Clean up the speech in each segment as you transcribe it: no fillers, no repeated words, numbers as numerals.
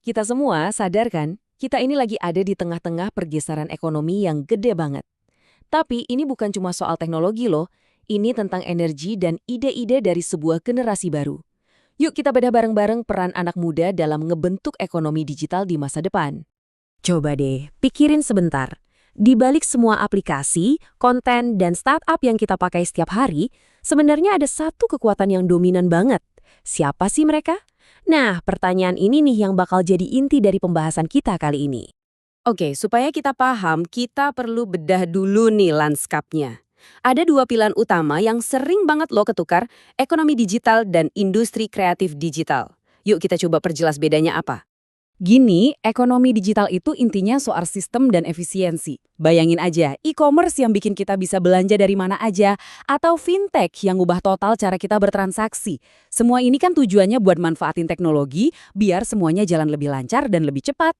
Kita semua sadar kan, kita ini lagi ada di tengah-tengah pergeseran ekonomi yang gede banget. Tapi ini bukan cuma soal teknologi loh, ini tentang energi dan ide-ide dari sebuah generasi baru. Yuk kita bedah bareng-bareng peran anak muda dalam ngebentuk ekonomi digital di masa depan. Coba deh, pikirin sebentar. Di balik semua aplikasi, konten, dan startup yang kita pakai setiap hari, sebenarnya ada satu kekuatan yang dominan banget. Siapa sih mereka? Nah, pertanyaan ini nih yang bakal jadi inti dari pembahasan kita kali ini. Oke, supaya kita paham, kita perlu bedah dulu nih lanskapnya. Ada dua pilihan utama yang sering banget lo ketukar, ekonomi digital dan industri kreatif digital. Yuk kita coba perjelas bedanya apa. Gini, ekonomi digital itu intinya soal sistem dan efisiensi. Bayangin aja, e-commerce yang bikin kita bisa belanja dari mana aja, atau fintech yang ubah total cara kita bertransaksi. Semua ini kan tujuannya buat manfaatin teknologi, biar semuanya jalan lebih lancar dan lebih cepat.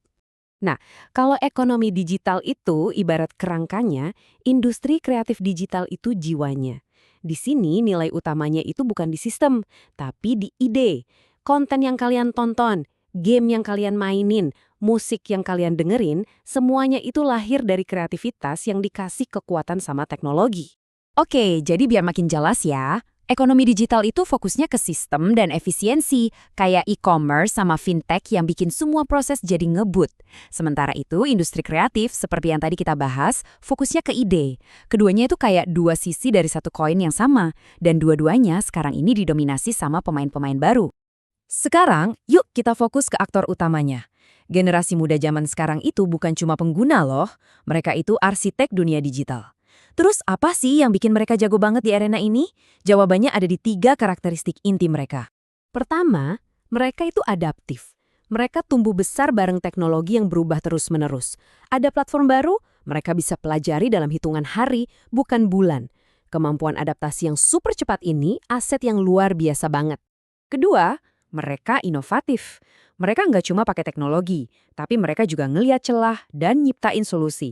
Nah, kalau ekonomi digital itu ibarat kerangkanya, industri kreatif digital itu jiwanya. Di sini nilai utamanya itu bukan di sistem, tapi di ide. Konten yang kalian tonton, game yang kalian mainin, musik yang kalian dengerin, semuanya itu lahir dari kreativitas yang dikasih kekuatan sama teknologi. Oke, jadi biar makin jelas ya, ekonomi digital itu fokusnya ke sistem dan efisiensi, kayak e-commerce sama fintech yang bikin semua proses jadi ngebut. Sementara itu, industri kreatif, seperti yang tadi kita bahas, fokusnya ke ide. Keduanya itu kayak dua sisi dari satu koin yang sama, dan dua-duanya sekarang ini didominasi sama pemain-pemain baru. Sekarang, yuk kita fokus ke aktor utamanya. Generasi muda zaman sekarang itu bukan cuma pengguna loh, mereka itu arsitek dunia digital. Terus apa sih yang bikin mereka jago banget di arena ini? Jawabannya ada di 3 karakteristik inti mereka. Pertama, mereka itu adaptif. Mereka tumbuh besar bareng teknologi yang berubah terus-menerus. Ada platform baru, mereka bisa pelajari dalam hitungan hari, bukan bulan. Kemampuan adaptasi yang super cepat ini aset yang luar biasa banget. Kedua, mereka inovatif. Mereka nggak cuma pakai teknologi, tapi mereka juga ngeliat celah dan nyiptain solusi.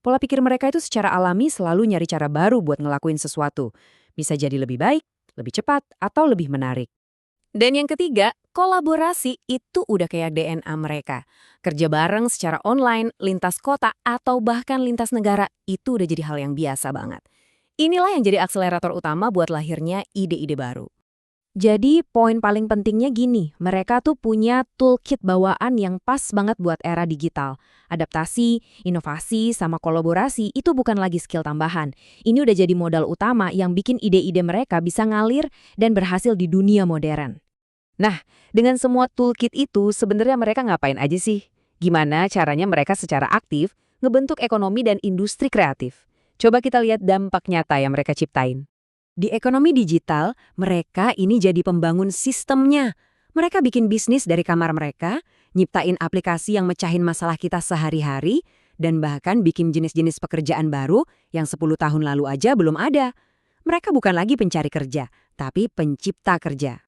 Pola pikir mereka itu secara alami selalu nyari cara baru buat ngelakuin sesuatu. Bisa jadi lebih baik, lebih cepat, atau lebih menarik. Dan yang ketiga, kolaborasi itu udah kayak DNA mereka. Kerja bareng secara online, lintas kota, atau bahkan lintas negara, itu udah jadi hal yang biasa banget. Inilah yang jadi akselerator utama buat lahirnya ide-ide baru. Jadi poin paling pentingnya gini, mereka tuh punya toolkit bawaan yang pas banget buat era digital. Adaptasi, inovasi, sama kolaborasi itu bukan lagi skill tambahan. Ini udah jadi modal utama yang bikin ide-ide mereka bisa ngalir dan berhasil di dunia modern. Nah, dengan semua toolkit itu sebenarnya mereka ngapain aja sih? Gimana caranya mereka secara aktif ngebentuk ekonomi dan industri kreatif? Coba kita lihat dampak nyata yang mereka ciptain. Di ekonomi digital, mereka ini jadi pembangun sistemnya. Mereka bikin bisnis dari kamar mereka, nyiptain aplikasi yang mecahin masalah kita sehari-hari, dan bahkan bikin jenis-jenis pekerjaan baru yang 10 tahun lalu aja belum ada. Mereka bukan lagi pencari kerja, tapi pencipta kerja.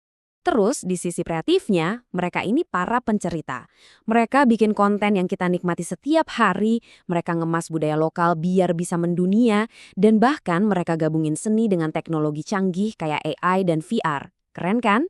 Terus di sisi kreatifnya, mereka ini para pencerita. Mereka bikin konten yang kita nikmati setiap hari, mereka ngemas budaya lokal biar bisa mendunia, dan bahkan mereka gabungin seni dengan teknologi canggih kayak AI dan VR. Keren kan?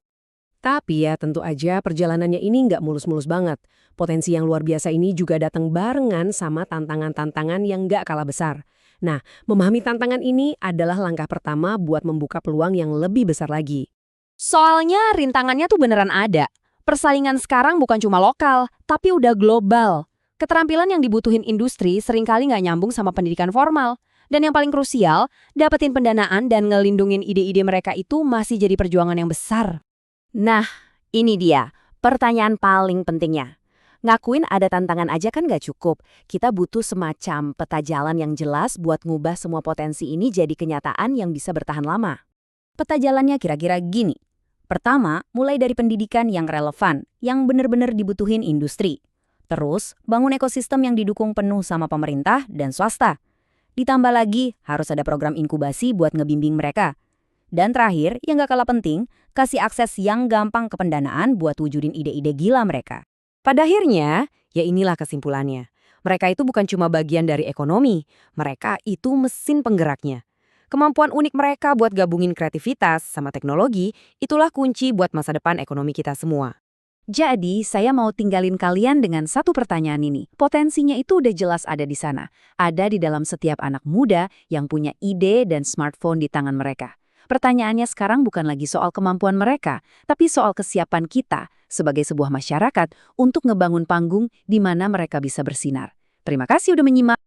Tapi ya tentu aja perjalanannya ini nggak mulus-mulus banget. Potensi yang luar biasa ini juga datang barengan sama tantangan-tantangan yang nggak kalah besar. Nah, memahami tantangan ini adalah langkah pertama buat membuka peluang yang lebih besar lagi. Soalnya rintangannya tuh beneran ada. Persaingan sekarang bukan cuma lokal, tapi udah global. Keterampilan yang dibutuhin industri seringkali nggak nyambung sama pendidikan formal. Dan yang paling krusial, dapetin pendanaan dan ngelindungin ide-ide mereka itu masih jadi perjuangan yang besar. Nah, ini dia, pertanyaan paling pentingnya. Ngakuin ada tantangan aja kan nggak cukup. Kita butuh semacam peta jalan yang jelas buat ngubah semua potensi ini jadi kenyataan yang bisa bertahan lama. Peta jalannya kira-kira gini. Pertama, mulai dari pendidikan yang relevan, yang benar-benar dibutuhin industri. Terus, bangun ekosistem yang didukung penuh sama pemerintah dan swasta. Ditambah lagi, harus ada program inkubasi buat ngebimbing mereka. Dan terakhir, yang gak kalah penting, kasih akses yang gampang ke pendanaan buat wujudin ide-ide gila mereka. Pada akhirnya, ya inilah kesimpulannya. Mereka itu bukan cuma bagian dari ekonomi, mereka itu mesin penggeraknya. Kemampuan unik mereka buat gabungin kreativitas sama teknologi, itulah kunci buat masa depan ekonomi kita semua. Jadi, saya mau tinggalin kalian dengan satu pertanyaan ini. Potensinya itu udah jelas ada di sana. Ada di dalam setiap anak muda yang punya ide dan smartphone di tangan mereka. Pertanyaannya sekarang bukan lagi soal kemampuan mereka, tapi soal kesiapan kita sebagai sebuah masyarakat untuk ngebangun panggung di mana mereka bisa bersinar. Terima kasih udah menyimak.